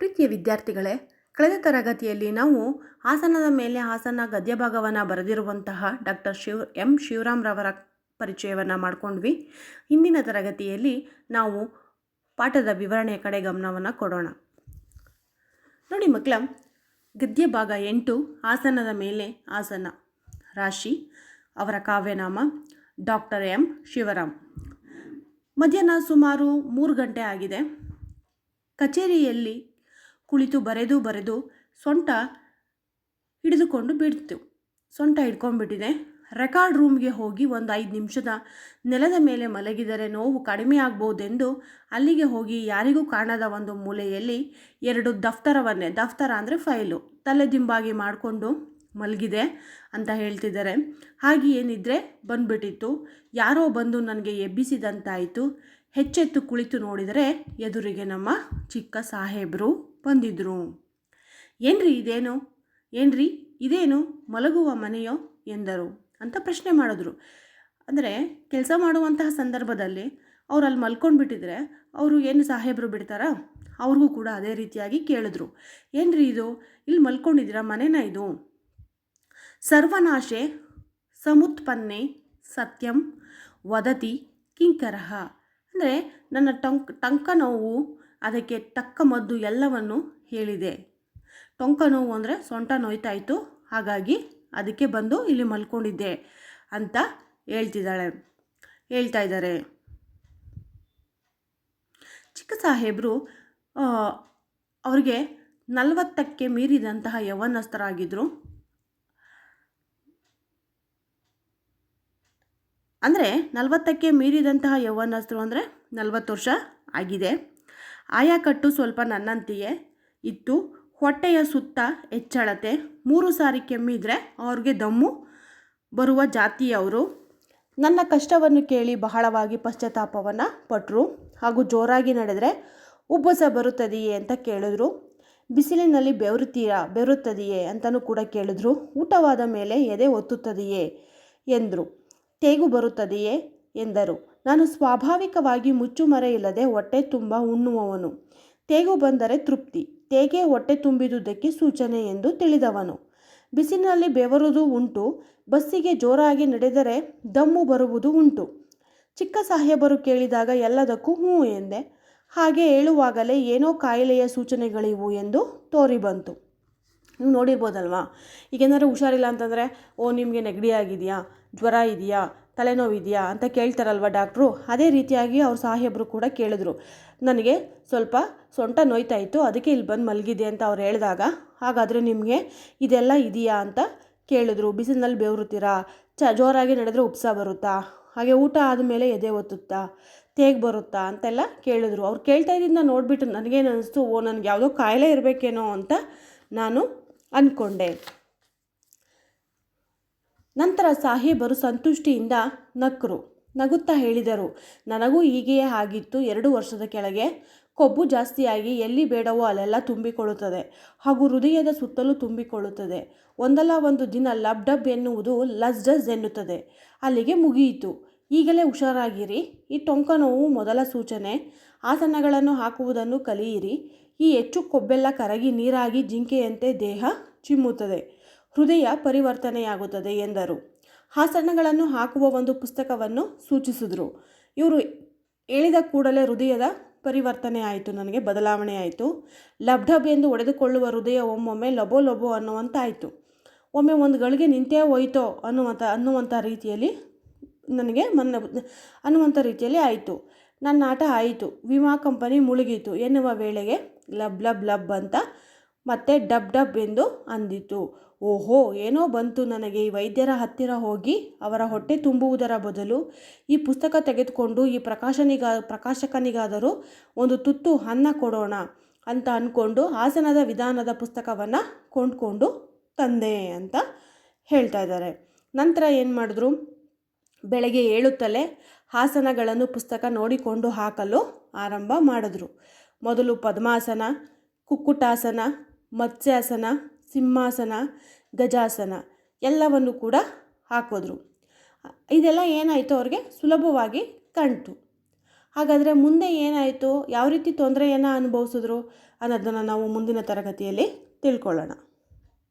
ಪ್ರೀತಿಯ ವಿದ್ಯಾರ್ಥಿಗಳೇ, ಕಳೆದ ತರಗತಿಯಲ್ಲಿ ನಾವು ಆಸನದ ಮೇಲೆ ಆಸನ ಗದ್ಯ ಭಾಗವನ್ನು ಬರೆದಿರುವಂತಹ ಡಾಕ್ಟರ್ ಶಿವರಾಮ್ ರವರ ಪರಿಚಯವನ್ನು ಮಾಡಿಕೊಂಡ್ವಿ. ಇಂದಿನ ತರಗತಿಯಲ್ಲಿ ನಾವು ಪಾಠದ ವಿವರಣೆಯ ಕಡೆ ಗಮನವನ್ನು ಕೊಡೋಣ. ನೋಡಿ ಮಕ್ಕಳ, ಗದ್ಯ ಭಾಗ 8 ಆಸನದ ಮೇಲೆ ಆಸನ. ರಾಶಿ, ಅವರ ಕಾವ್ಯನಾಮ ಡಾಕ್ಟರ್ ಶಿವರಾಮ್. ಮಧ್ಯಾಹ್ನ ಸುಮಾರು 3 ಗಂಟೆ ಆಗಿದೆ. ಕಚೇರಿಯಲ್ಲಿ ಕುಳಿತು ಬರೆದು ಸೊಂಟ ಹಿಡಿದುಕೊಂಡು ಬಿಡ್ತು. ಸೊಂಟ ಹಿಡ್ಕೊಂಡ್ಬಿಟ್ಟಿದೆ. ರೆಕಾರ್ಡ್ ರೂಮ್ಗೆ ಹೋಗಿ ಒಂದು 5 ನಿಮಿಷದ ನೆಲದ ಮೇಲೆ ಮಲಗಿದರೆ ನೋವು ಕಡಿಮೆ ಆಗ್ಬೋದೆಂದು ಅಲ್ಲಿಗೆ ಹೋಗಿ ಯಾರಿಗೂ ಕಾಣದ ಒಂದು ಮೂಲೆಯಲ್ಲಿ 2 ದಫ್ತರ ಅಂದರೆ ಫೈಲು ತಲೆದಿಂಬಾಗಿ ಮಾಡಿಕೊಂಡು ಮಲಗಿದೆ ಅಂತ ಹೇಳ್ತಿದ್ದಾರೆ. ಹಾಗೆ ಏನಿದ್ರೆ ಬಂದುಬಿಟ್ಟಿತ್ತು. ಯಾರೋ ಬಂದು ನನಗೆ ಎಬ್ಬಿಸಿದಂತಾಯಿತು. ಹೆಚ್ಚೆತ್ತು ಕುಳಿತು ನೋಡಿದರೆ ಎದುರಿಗೆ ನಮ್ಮ ಚಿಕ್ಕ ಸಾಹೇಬರು ಬಂದಿದ್ದರು. ಏನ್ರಿ ಇದೇನು ಮಲಗುವ ಮನೆಯೋ ಎಂದರು ಅಂತ ಪ್ರಶ್ನೆ ಮಾಡಿದ್ರು. ಅಂದರೆ ಕೆಲಸ ಮಾಡುವಂತಹ ಸಂದರ್ಭದಲ್ಲಿ ಅವ್ರು ಅಲ್ಲಿ ಮಲ್ಕೊಂಡ್ಬಿಟ್ಟಿದ್ರೆ ಅವರು ಏನು ಸಾಹೇಬರು ಬಿಡ್ತಾರಾ? ಅವ್ರಿಗೂ ಕೂಡ ಅದೇ ರೀತಿಯಾಗಿ ಕೇಳಿದ್ರು. ಏನ್ರಿ ಇದು, ಇಲ್ಲಿ ಮಲ್ಕೊಂಡಿದ್ದೀರಾ, ಮನೆನಾ ಇದು? ಸರ್ವನಾಶೆ ಸಮುತ್ಪನ್ನೆ ಸತ್ಯಂ ವದತಿ ಕಿಂಕರಃ. ಅಂದರೆ ನನ್ನ ಟೊಂಕ ನೋವು, ಅದಕ್ಕೆ ತಕ್ಕ ಮದ್ದು ಎಲ್ಲವನ್ನು ಹೇಳಿದೆ. ಟೊಂಕ ನೋವು ಅಂದರೆ ಸೊಂಟ ನೋಯ್ತಾಯಿತು, ಹಾಗಾಗಿ ಅದಕ್ಕೆ ಬಂದು ಇಲ್ಲಿ ಮಲ್ಕೊಂಡಿದ್ದೆ ಅಂತ ಹೇಳ್ತಾ ಇದ್ದಾರೆ. ಚಿಕ್ಕ ಸಾಹೇಬರು ಅವ್ರಿಗೆ 40ಕ್ಕೆ ಮೀರಿದಂತಹ ಯೌವನಸ್ಥರಾಗಿದ್ದರು. ಅಂದರೆ 40ಕ್ಕೆ ಮೀರಿದಂತಹ ಯೌವನಸ್ಥರು ಅಂದರೆ 40 ವರ್ಷ ಆಗಿದೆ. ಆಯಾಕಟ್ಟು ಸ್ವಲ್ಪ ನನ್ನಂತೆಯೇ ಇತ್ತು. ಹೊಟ್ಟೆಯ ಸುತ್ತ ಹೆಚ್ಚಳತೆ. 3 ಸಾರಿ ಕೆಮ್ಮಿದರೆ ಅವ್ರಿಗೆ ದಮ್ಮು ಬರುವ ಜಾತಿಯವರು. ನನ್ನ ಕಷ್ಟವನ್ನು ಕೇಳಿ ಬಹಳವಾಗಿ ಪಶ್ಚಾತ್ತಾಪವನ್ನು ಪಟ್ಟರು. ಹಾಗೂ ಜೋರಾಗಿ ನಡೆದರೆ ಉಬ್ಬಸ ಬರುತ್ತದೆಯೇ ಅಂತ ಕೇಳಿದ್ರು. ಬಿಸಿಲಿನಲ್ಲಿ ಬೆವರುತ್ತದೆಯೇ ಅಂತಲೂ ಕೂಡ ಕೇಳಿದ್ರು. ಊಟವಾದ ಮೇಲೆ ಎದೆ ಒತ್ತುತ್ತದೆಯೇ ಎಂದರು. ತೇಗು ಬರುತ್ತದೆಯೇ ಎಂದರು. ನಾನು ಸ್ವಾಭಾವಿಕವಾಗಿ ಮುಚ್ಚುಮರೆ ಇಲ್ಲದೆ ಹೊಟ್ಟೆ ತುಂಬ ಉಣ್ಣುವವನು. ತೇಗು ಬಂದರೆ ತೃಪ್ತಿ, ತೇಗೆ ಹೊಟ್ಟೆ ತುಂಬಿದುದಕ್ಕೆ ಸೂಚನೆ ಎಂದು ತಿಳಿದವನು. ಬಿಸಿಲಿನಲ್ಲಿ ಬೆವರುವುದು ಉಂಟು. ಬಸ್ಸಿಗೆ ಜೋರಾಗಿ ನಡೆದರೆ ದಮ್ಮು ಬರುವುದು ಉಂಟು. ಚಿಕ್ಕ ಸಾಹೇಬರು ಕೇಳಿದಾಗ ಎಲ್ಲದಕ್ಕೂ ಹ್ಞೂ ಎಂದೆ. ಹಾಗೆ ಹೇಳುವಾಗಲೇ ಏನೋ ಕಾಯಿಲೆಯ ಸೂಚನೆಗಳಿವು ಎಂದು ತೋರಿ ಬಂತು. ನೀವು ನೋಡಿರ್ಬೋದಲ್ವಾ, ಈಗೇನಾದ್ರು ಹುಷಾರಿಲ್ಲ ಅಂತಂದರೆ, ನಿಮಗೆ ನೆಗಡಿ ಆಗಿದೆಯಾ, ಜ್ವರ ಇದೆಯಾ, ತಲೆನೋವಿದೆಯಾ ಅಂತ ಕೇಳ್ತಾರಲ್ವ ಡಾಕ್ಟ್ರು. ಅದೇ ರೀತಿಯಾಗಿ ಅವ್ರ ಸಾಹೇಬರು ಕೂಡ ಕೇಳಿದ್ರು. ನನಗೆ ಸ್ವಲ್ಪ ಸೊಂಟ ನೋಯ್ತಾಯಿತ್ತು, ಅದಕ್ಕೆ ಇಲ್ಲಿ ಬಂದು ಮಲಗಿದೆ ಅಂತ ಅವ್ರು ಹೇಳಿದಾಗ, ಹಾಗಾದರೆ ನಿಮಗೆ ಇದೆಲ್ಲ ಇದೆಯಾ ಅಂತ ಕೇಳಿದ್ರು. ಬಿಸಿಲಿನಲ್ಲಿ ಬೆವರುತ್ತೀರಾ, ಜೋರಾಗಿ ನಡೆದ್ರೆ ಉಪ್ಸ ಬರುತ್ತಾ, ಹಾಗೆ ಊಟ ಆದಮೇಲೆ ಎದೆ ಒತ್ತುತ್ತಾ, ತೇಗ್ ಬರುತ್ತಾ ಅಂತೆಲ್ಲ ಕೇಳಿದ್ರು. ಅವ್ರು ಕೇಳ್ತಾ ಇದ್ದಿಂದ ನೋಡಿಬಿಟ್ಟು ನನಗೇನು ಅನ್ನಿಸ್ತು, ನನಗೆ ಯಾವುದೋ ಕಾಯಿಲೆ ಇರಬೇಕೇನೋ ಅಂತ ನಾನು ಅಂದ್ಕೊಂಡೆ. ನಂತರ ಸಾಹೇಬರು ಸಂತುಷ್ಟಿಯಿಂದ ನಗುತ್ತಾ ಹೇಳಿದರು, ನನಗೂ ಹೀಗೆಯೇ ಆಗಿತ್ತು 2 ವರ್ಷದ ಕೆಳಗೆ. ಕೊಬ್ಬು ಜಾಸ್ತಿಯಾಗಿ ಎಲ್ಲಿ ಬೇಡವೋ ಅಲ್ಲೆಲ್ಲ ತುಂಬಿಕೊಳ್ಳುತ್ತದೆ, ಹಾಗೂ ಹೃದಯದ ಸುತ್ತಲೂ ತುಂಬಿಕೊಳ್ಳುತ್ತದೆ. ಒಂದಲ್ಲ ಒಂದು ದಿನ ಲಬ್ ಡಬ್ ಎನ್ನುವುದು ಲಸ್ ಡಸ್ ಎನ್ನುತ್ತದೆ. ಅಲ್ಲಿಗೆ ಮುಗಿಯಿತು. ಈಗಲೇ ಹುಷಾರಾಗಿರಿ. ಈ ಟೊಂಕ ನೋವು ಮೊದಲ ಸೂಚನೆ. ಆಸನಗಳನ್ನು ಹಾಕುವುದನ್ನು ಕಲಿಯಿರಿ. ಈ ಹೆಚ್ಚು ಕೊಬ್ಬೆಲ್ಲ ಕರಗಿ ನೀರಾಗಿ ಜಿಂಕೆಯಂತೆ ದೇಹ ಚಿಮ್ಮುತ್ತದೆ, ಹೃದಯ ಪರಿವರ್ತನೆಯಾಗುತ್ತದೆ ಎಂದರು. ಆಸನಗಳನ್ನು ಹಾಕುವ ಒಂದು ಪುಸ್ತಕವನ್ನು ಸೂಚಿಸಿದರು. ಇವರು ಹೇಳಿದ ಕೂಡಲೇ ಹೃದಯದ ಪರಿವರ್ತನೆ ಆಯಿತು, ನನಗೆ ಬದಲಾವಣೆ ಆಯಿತು. ಲಬ್ ಡಬ್ ಎಂದು ಹೊಡೆದುಕೊಳ್ಳುವ ಹೃದಯ ಒಮ್ಮೊಮ್ಮೆ ಲೊಬೋ ಲೊಬೋ ಅನ್ನುವಂತಾಯಿತು. ಒಮ್ಮೆ ಒಂದು ಗಳಿಗೆ ನಿಂತೇ ಹೋಯ್ತೋ ಅನ್ನುವಂಥ ರೀತಿಯಲ್ಲಿ ನನಗೆ ಅನ್ನುವಂಥ ರೀತಿಯಲ್ಲಿ ಆಯಿತು. ನನ್ನ ಆಟ ಆಯಿತು, ವಿಮಾ ಕಂಪನಿ ಮುಳುಗಿತು ಎನ್ನುವ ವೇಳೆಗೆ ಲಬ್ ಲಬ್ ಲಬ್ ಅಂತ ಮತ್ತೆ ಡಬ್ ಡಬ್ ಎಂದು ಅಂದಿತು. ಓಹೋ, ಏನೋ ಬಂತು ನನಗೆ. ಈ ವೈದ್ಯರ ಹತ್ತಿರ ಹೋಗಿ ಅವರ ಹೊಟ್ಟೆ ತುಂಬುವುದರ ಬದಲು ಈ ಪುಸ್ತಕ ತೆಗೆದುಕೊಂಡು ಈ ಪ್ರಕಾಶಕನಿಗಾದರೂ ಒಂದು ತುತ್ತು ಅನ್ನ ಕೊಡೋಣ ಅಂತ ಅಂದ್ಕೊಂಡು ಆಸನದ ವಿಧಾನದ ಪುಸ್ತಕವನ್ನು ಕೊಂಡ್ಕೊಂಡು ತಂದೆ ಅಂತ ಹೇಳ್ತಾ ಇದ್ದಾರೆ. ನಂತರ ಏನು ಮಾಡಿದ್ರು, ಬೆಳಗ್ಗೆ ಏಳುತ್ತಲೇ ಆಸನಗಳನ್ನು ಪುಸ್ತಕ ನೋಡಿಕೊಂಡು ಹಾಕಲು ಆರಂಭ ಮಾಡಿದ್ರು. ಮೊದಲು ಪದ್ಮಾಸನ, ಕುಕ್ಕುಟಾಸನ, ಮತ್ಸ್ಯಾಸನ, ಸಿಂಹಾಸನ, ಗಜಾಸನ ಎಲ್ಲವನ್ನು ಕೂಡ ಹಾಕಿದ್ರು. ಇದೆಲ್ಲ ಏನಾಯಿತು, ಅವ್ರಿಗೆ ಸುಲಭವಾಗಿ ಕಾಣ್ತು. ಹಾಗಾದರೆ ಮುಂದೆ ಏನಾಯಿತು, ಯಾವ ರೀತಿ ತೊಂದರೆಯನ್ನು ಅನುಭವಿಸಿದ್ರು ಅನ್ನೋದನ್ನು ನಾವು ಮುಂದಿನ ತರಗತಿಯಲ್ಲಿ ತಿಳ್ಕೊಳ್ಳೋಣ.